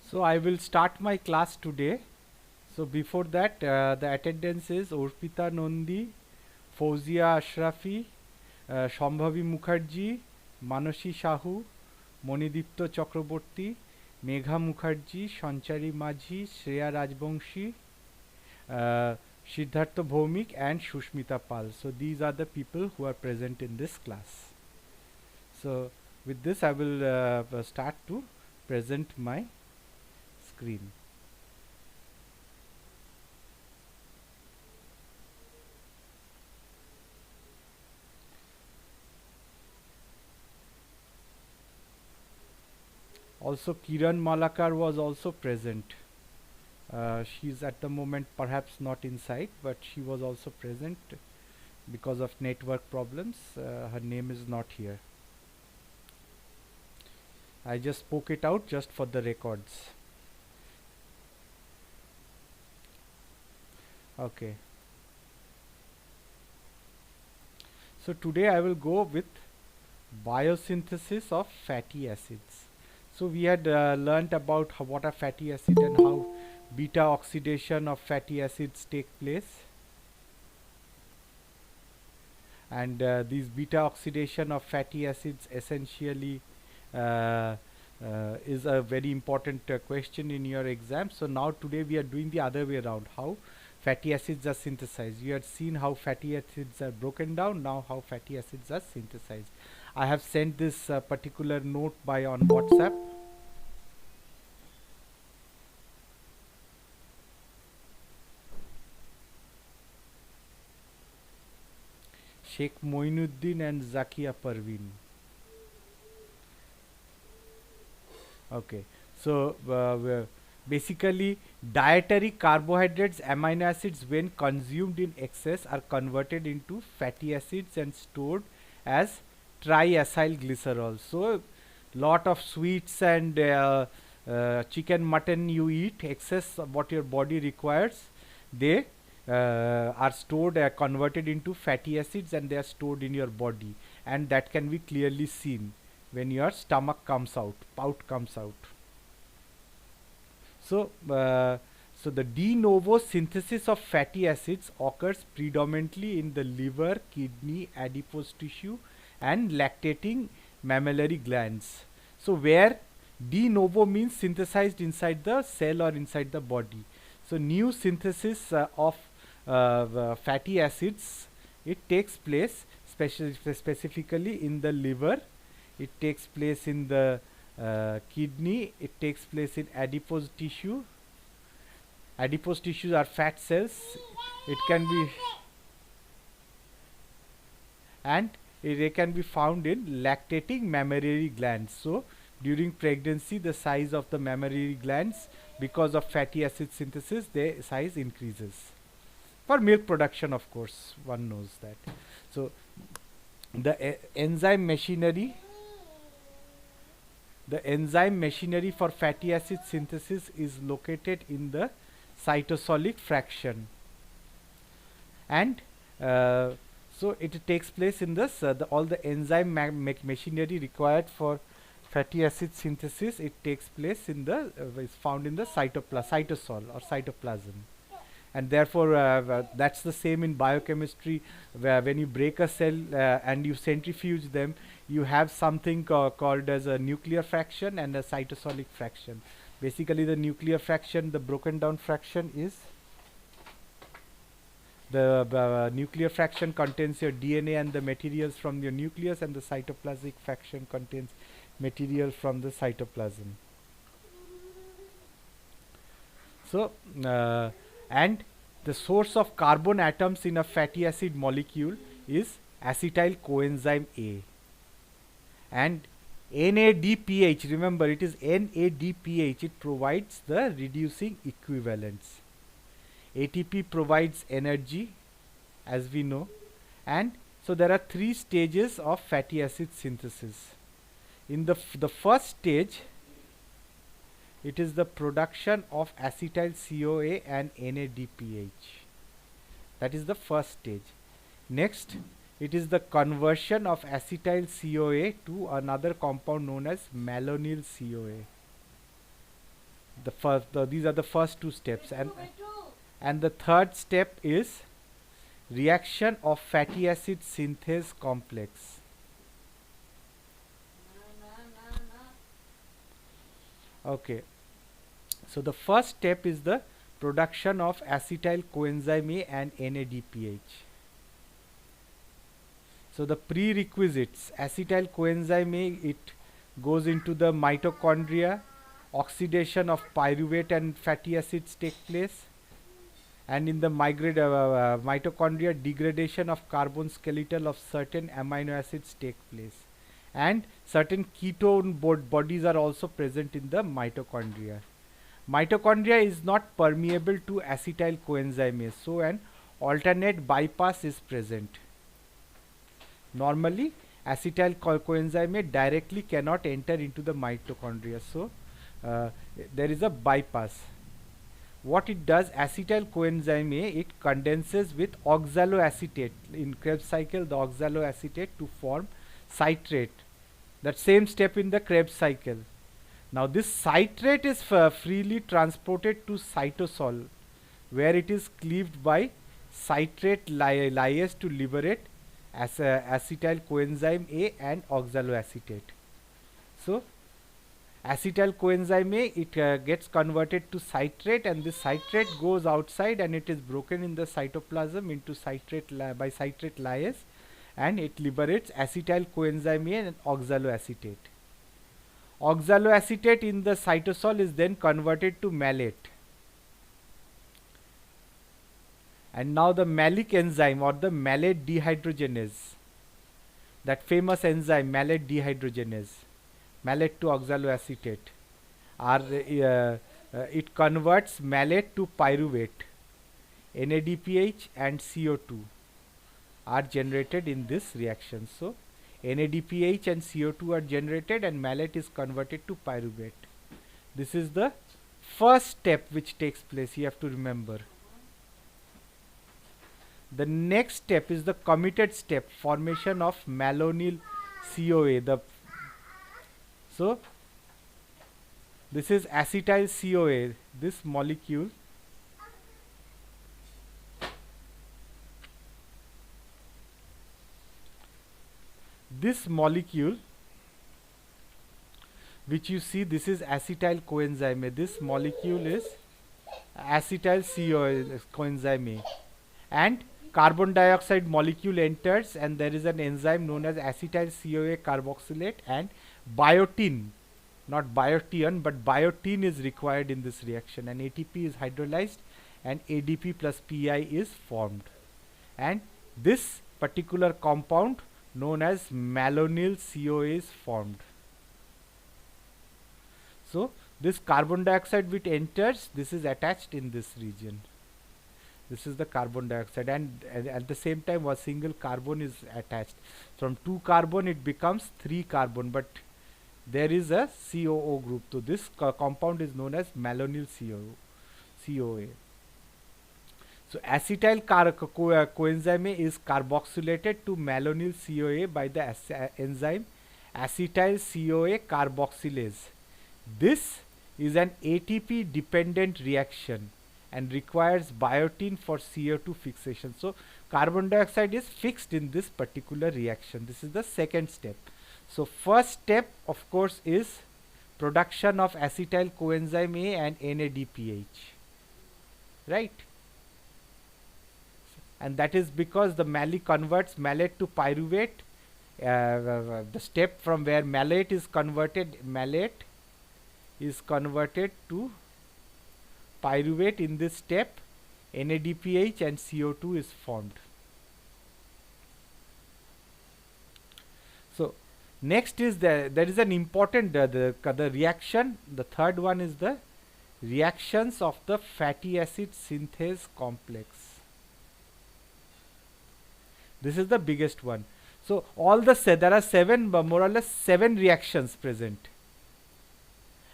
So I will start my class today. So before that, the attendance is Orpita Nondi, Fauzia Ashrafi, Shambhavi Mukherjee, Manashi Shahu, Monidipto Chakraborty, Megha Mukherjee, Sanchari Majhi, Shreya Rajbongshi, uh, Siddhartha Bhaumik and Shushmita Pal. So these are the people who are present in this class. So with this I will start to present my screen. Also Kiran Malakar was also present. She's at the moment perhaps not inside, but she was also present. Because of network problems, her name is not here. I just spoke it out just for the records. Okay. So today I will go with biosynthesis of fatty acids. So we had learnt about what are fatty acids and how beta oxidation of fatty acids take place. And these beta oxidation of fatty acids essentially is a very important question in your exam. So now today we are doing the other way around, how fatty acids are synthesized. You had seen how fatty acids are broken down, now how fatty acids are synthesized. I have sent this particular note on WhatsApp. Sheikh Moinuddin and Zakia Parveen. Okay, so basically dietary carbohydrates, amino acids when consumed in excess are converted into fatty acids and stored as triacyl glycerol. So lot of sweets and chicken, mutton you eat, excess of what your body requires, they are stored, converted into fatty acids, and they are stored in your body, and that can be clearly seen when your stomach comes out, pout comes out. So so the de novo synthesis of fatty acids occurs predominantly in the liver, kidney, adipose tissue and lactating mammillary glands. So where de novo means synthesized inside the cell or inside the body. So new synthesis of fatty acids, it takes place specifically in the liver, it takes place in the kidney, it takes place in adipose tissue. Adipose tissues are fat cells. It can be and they can be found in lactating mammillary glands. So during pregnancy the size of the mammillary glands, because of fatty acid synthesis, their size increases. For milk production, of course, one knows that. So the enzyme machinery for fatty acid synthesis is located in the cytosolic fraction, and so it takes place in this all the enzyme machinery required for fatty acid synthesis, it takes place in the is found in the cytosol or cytoplasm. And therefore that's the same in biochemistry, where when you break a cell and you centrifuge them, you have something called as a nuclear fraction and a cytosolic fraction. Basically the nuclear fraction, the broken down fraction, is the nuclear fraction contains your DNA and the materials from your nucleus, and the cytoplasmic fraction contains material from the cytoplasm. So and the source of carbon atoms in a fatty acid molecule is acetyl coenzyme A, and NADPH, remember it is NADPH, it provides the reducing equivalents. ATP provides energy, as we know, and so there are three stages of fatty acid synthesis. In the first stage, it is the production of acetyl CoA and NADPH. That is the first stage. Next, it is the conversion of acetyl CoA to another compound known as malonyl CoA. These are the first two steps, and the third step is reaction of fatty acid synthase complex. Okay, so the first step is the production of acetyl coenzyme A and NADPH. So the prerequisites: acetyl coenzyme A, it goes into the mitochondria, oxidation of pyruvate and fatty acids take place, and in the mitochondria, degradation of carbon skeletal of certain amino acids take place, and certain ketone bodies are also present in the mitochondria. Mitochondria is not permeable to acetyl coenzyme A, so an alternate bypass is present. Normally, acetyl coenzyme A directly cannot enter into the mitochondria, so there is a bypass. What it does, acetyl coenzyme A, it condenses with oxaloacetate. In Krebs cycle, the oxaloacetate to form citrate. That same step in the Krebs cycle. Now this citrate is freely transported to cytosol, where it is cleaved by citrate lyase to liberate acetyl coenzyme A and oxaloacetate. So acetyl coenzyme A, it gets converted to citrate, and this citrate goes outside and it is broken in the cytoplasm into by citrate lyase, and it liberates acetyl coenzyme A and oxaloacetate. Oxaloacetate in the cytosol is then converted to malate, and now the malic enzyme or the malate dehydrogenase, that famous enzyme malate dehydrogenase, malate to oxaloacetate, it converts malate to pyruvate. NADPH and CO2 are generated in this reaction. So NADPH and CO2 are generated and malate is converted to pyruvate. This is the first step which takes place, you have to remember. The next step is the committed step, formation of malonyl CoA. So this is acetyl CoA, this molecule. This molecule which you see, this is acetyl coenzyme A. This molecule is acetyl coenzyme A, and carbon dioxide molecule enters, and there is an enzyme known as acetyl CoA carboxylate, and biotin, not biotin, but biotin is required in this reaction, and ATP is hydrolyzed and ADP plus PI is formed, and this particular compound known as malonyl CoA is formed. So this carbon dioxide which enters, this is attached in this region. This is the carbon dioxide, and at the same time a single carbon is attached. From 2 carbon it becomes 3 carbon, but there is a COO group. So this compound is known as malonyl CoA. So acetyl coenzyme A is carboxylated to malonyl CoA by the enzyme acetyl CoA carboxylase. This is an ATP dependent reaction and requires biotin for CO2 fixation. So carbon dioxide is fixed in this particular reaction. This is the second step. So first step of course is production of acetyl coenzyme A and NADPH, right? And that is because the malate converts malate to pyruvate. The step from where malate is converted to pyruvate, in this step NADPH and CO2 is formed. So next is there is an important the reaction. The third one is the reactions of the fatty acid synthase complex. This is the biggest one. So all there are 7 more or less 7 reactions present,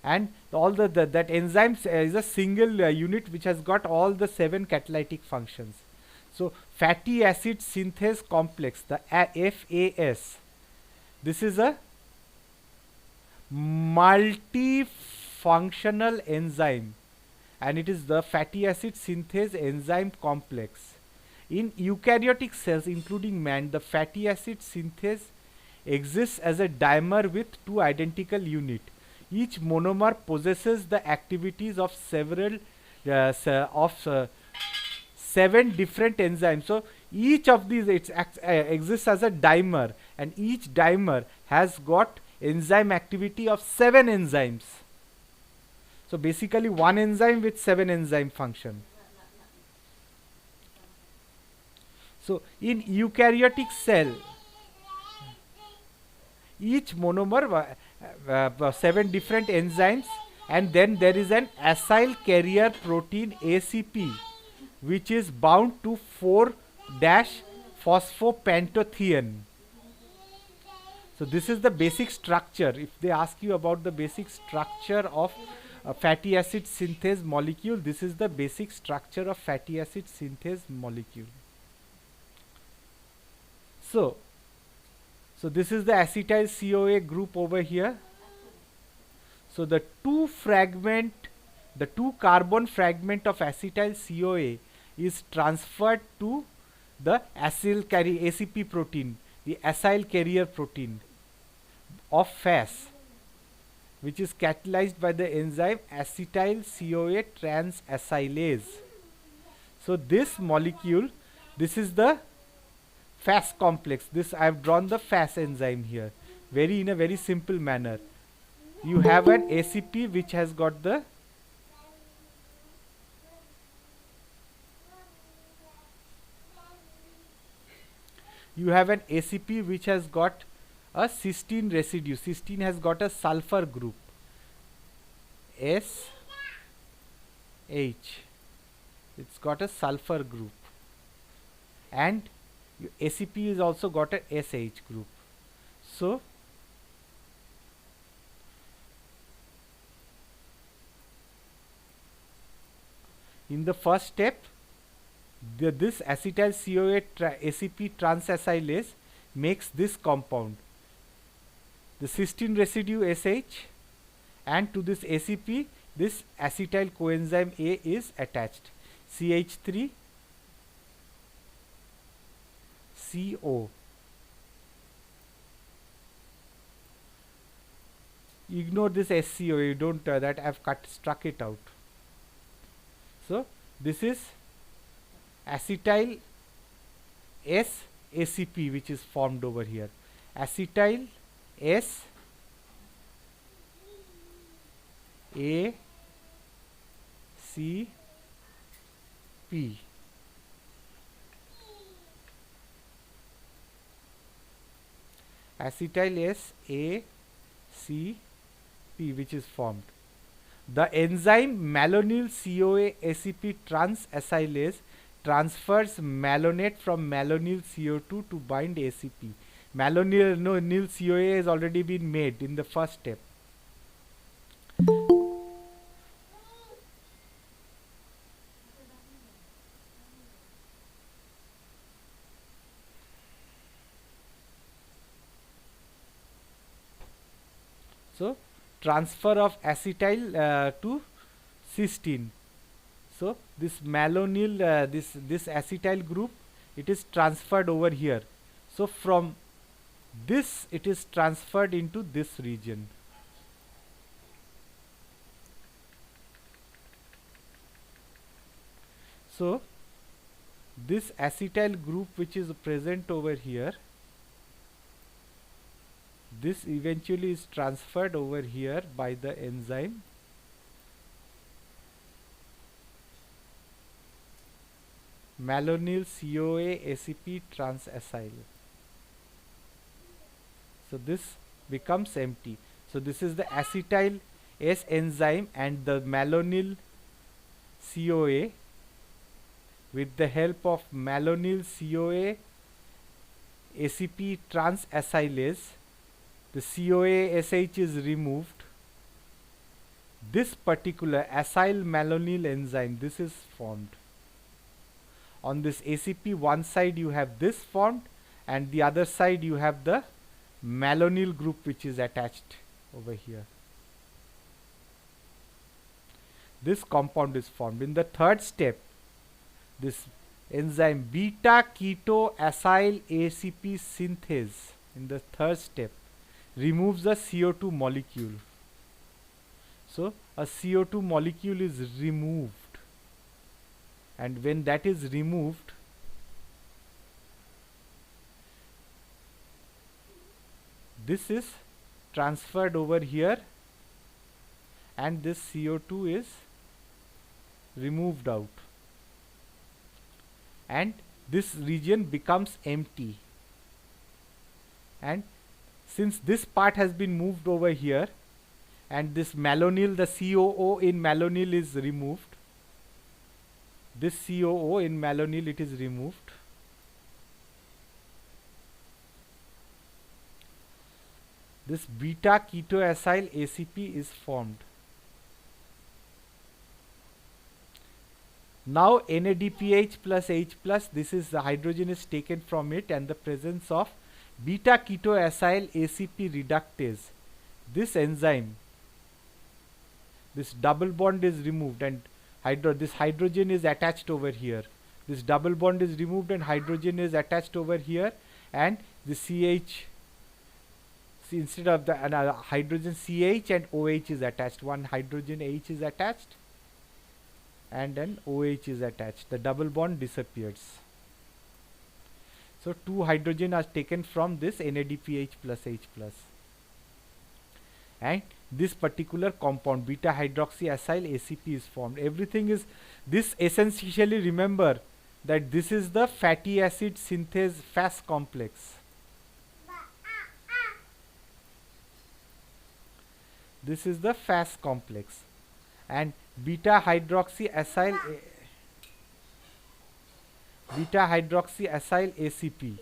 and all that enzyme is a single unit which has got all the 7 catalytic functions. So fatty acid synthase complex, the FAS, this is a multi functional enzyme, and it is the fatty acid synthase enzyme complex. In eukaryotic cells, including man, the fatty acid synthase exists as a dimer with two identical units. Each monomer possesses the activities of seven different enzymes. So each of these exists as a dimer, and each dimer has got enzyme activity of 7 enzymes. So basically one enzyme with 7 enzyme function. So in eukaryotic cell, each monomer 7 different enzymes, and then there is an acyl carrier protein ACP, which is bound to 4-phosphopentothionein. So this is the basic structure. If they ask you about the basic structure of a fatty acid synthase molecule, this is the basic structure of fatty acid synthase molecule. So this is the acetyl CoA group over here. So the two carbon fragment of acetyl CoA is transferred to the ACP protein, the acyl carrier protein of FAS, which is catalyzed by the enzyme acetyl CoA transacylase. So this molecule, this is the FAS complex. This I have drawn the FAS enzyme here, in a very simple manner. You have an ACP which has got the a cysteine residue. Cysteine has got a sulfur group, SH. It's got a sulfur group, and ACP is also got a SH group. So in the first step, this acetyl CoA ACP transacylase makes this compound, the cysteine residue SH, and to this ACP this acetyl coenzyme A is attached, CH3 CO. Ignore this SCO, you don't that I have struck it out. So this is acetyl S ACP which is formed over here. Acetyl S A C P. Acetyl S A C P which is formed. The enzyme malonyl CoA ACP transacylase transfers malonate from malonyl CO2 to bind ACP. Malonyl CoA has already been made in the first step. So transfer of acetyl to cysteine. So this malonyl, this acetyl group, it is transferred over here. So from this it is transferred into this region. So this acetyl group which is present over here, this eventually is transferred over here by the enzyme malonyl CoA ACP transacyl. So this becomes empty. So this is the acetyl S enzyme and the malonyl CoA. With the help of malonyl CoA ACP transacylase, the CoA SH is removed. This particular acyl malonyl enzyme, this is formed. On this ACP, one side you have this formed, and the other side you have the malonyl group which is attached over here. this compound is formed. In the third step, this enzyme beta keto acyl ACP synthase in the third step removes the CO2 molecule. So a CO2 molecule is removed, and when that is removed, this is transferred over here, and this CO2 is removed out, and this region becomes empty. And since this part has been moved over here, and this malonyl, the COO in malonyl is removed, this COO in malonyl, it is removed. This beta ketoacyl ACP is formed. Now NADPH plus H plus, this is the hydrogen is taken from it, and the presence of beta ketoacyl ACP reductase, this enzyme, this double bond is removed, and this hydrogen is attached over here. This double bond is removed and hydrogen is attached over here, and the CH, instead of the hydrogen CH and OH is attached. One hydrogen H is attached and then OH is attached. The double bond disappears. So 2 hydrogen are taken from this NADPH plus H plus. And this particular compound beta hydroxyacyl ACP is formed. Everything is this, essentially remember that this is the fatty acid synthase Fas complex. This is the Fas complex, and beta hydroxyacyl ACP.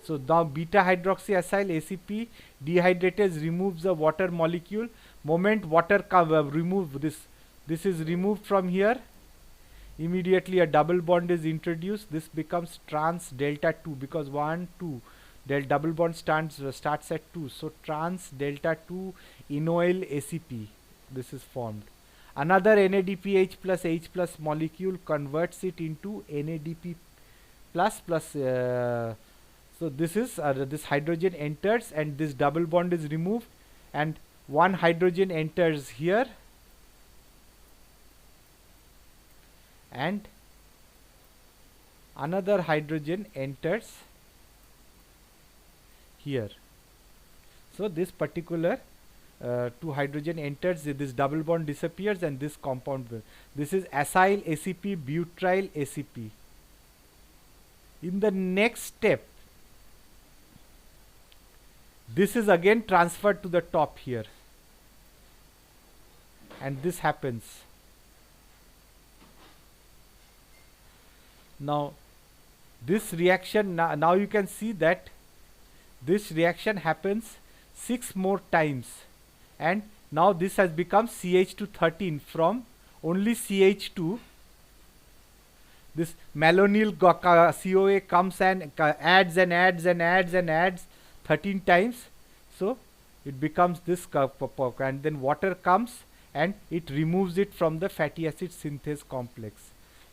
So now beta hydroxyacyl ACP dehydratase removes the water molecule. Moment water remove this is removed from here, immediately a double bond is introduced. This becomes trans delta 2, because 1 2 del double bond starts at 2, so trans delta 2 enoyl ACP, this is formed. Another NADPH plus H plus molecule converts it into NADP plus so this is this hydrogen enters and this double bond is removed, and one hydrogen enters here and another hydrogen enters here. So this particular 2 hydrogen enters, this double bond disappears, and this compound this is acyl ACP butyl ACP. In the next step, this is again transferred to the top here, and this happens. Now this reaction, now you can see that this reaction happens 6 more times, and now this has become CH213 from only CH2. This malonyl COA comes and adds 13 times, so it becomes this and then water comes and it removes it from the fatty acid synthase complex.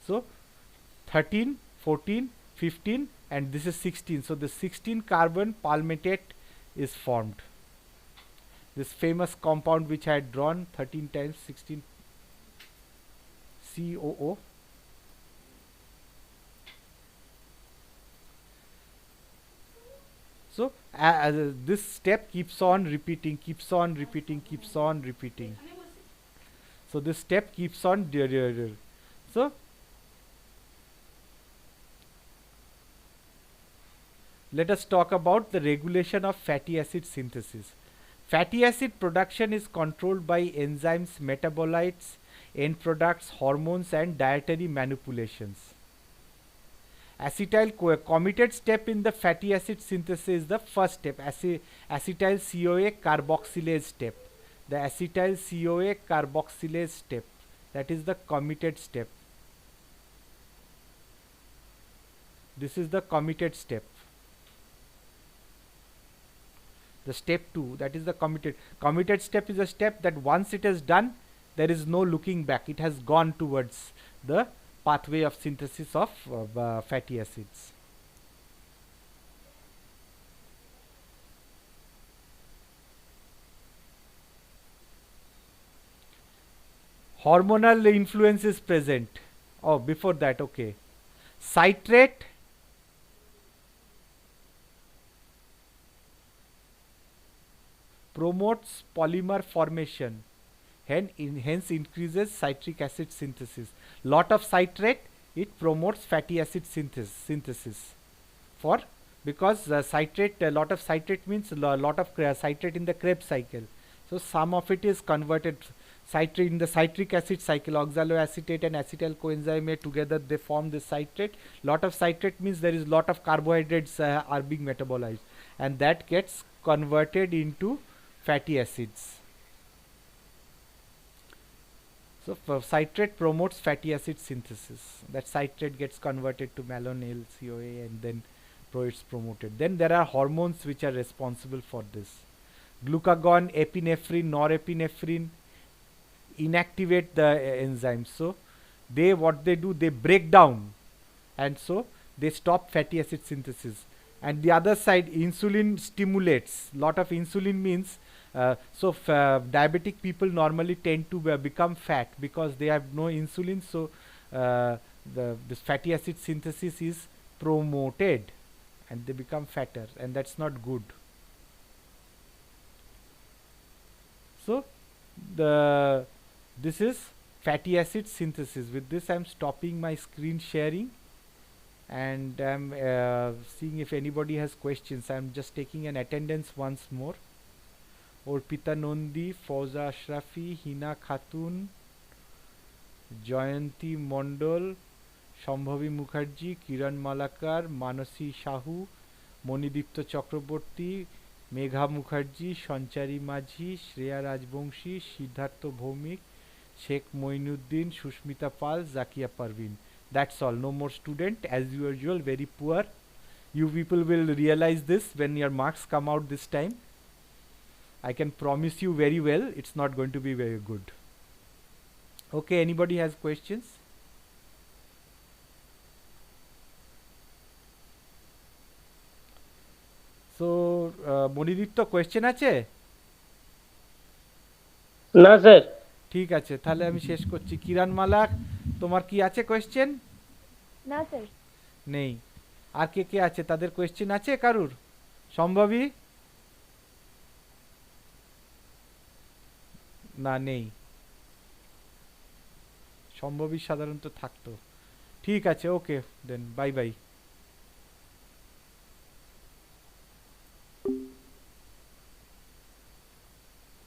So 13, 14, 15, and this is 16. So the 16 carbon palmitate is formed. This famous compound which I had drawn 13 times 16 COO. So this step keeps on repeating. So this step keeps on. So let us talk about the regulation of fatty acid synthesis. Fatty acid production is controlled by enzymes, metabolites, end products, hormones, and dietary manipulations. Acetyl committed step in the fatty acid synthesis is the first step, acetyl CoA carboxylase step. The acetyl CoA carboxylase step, that is the committed step. This is the committed step. The step 2, that is the committed step, is a step that once it is done, there is no looking back. It has gone towards the pathway of synthesis of fatty acids. Hormonal influence is present. Oh, before that, okay. Citrate promotes polymer formation, hence increases citric acid synthesis. Lot of citrate, it promotes fatty acid synthesis. For because citrate, a lot of citrate means a lot of citrate in the Krebs cycle. So some of it is converted citrate in the citric acid cycle. Oxaloacetate and acetyl coenzyme A together they form this citrate. Lot of citrate means there is lot of carbohydrates are being metabolized, and that gets converted into fatty acids. So citrate promotes fatty acid synthesis. That citrate gets converted to malonyl CoA, and then it's promoted. Then there are hormones which are responsible for this. Glucagon, epinephrine, norepinephrine inactivate the enzymes. So what they do, they break down, and so they stop fatty acid synthesis. And the other side, insulin stimulates. Lot of insulin means diabetic people normally tend to become fat because they have no insulin. So this fatty acid synthesis is promoted, and they become fatter, and that's not good. So this is fatty acid synthesis. With this, I'm stopping my screen sharing, and I'm seeing if anybody has questions. I'm just taking an attendance once more. Orpita Nondi, Fauza Ashrafi, Hina Khatun, Jayanti Mondol, Shambhavi Mukherjee, Kiran Malakar, Manasi Shahu, Monidipto Chakraborty, Megha Mukherjee, Sanchari Majhi, Shreya Rajbongshi, Siddhartha Bhaumik, Sheikh Moinuddin, Shushmita Pal, Zakia Parveen. That's all. No more student. As usual, very poor. You people will realize this when your marks come out this time. I can promise you very well, it's not going to be very good. Okay, anybody has questions? So, Manidipta question আছে? না sir. ঠিক আছে, তাহলে আমি শেষ করছি। কিরণ মালাক, তোমার কি আছে কোয়েশ্চেন? না স্যার। নেই। আর কে কে আছে, তাদের কোয়েশ্চেন আছে কারুর? সম্ভবী? না, নেই। সম্ভবী সাধারণত থাকতো। ঠিক আছে, ওকে দেন, বাই বাই।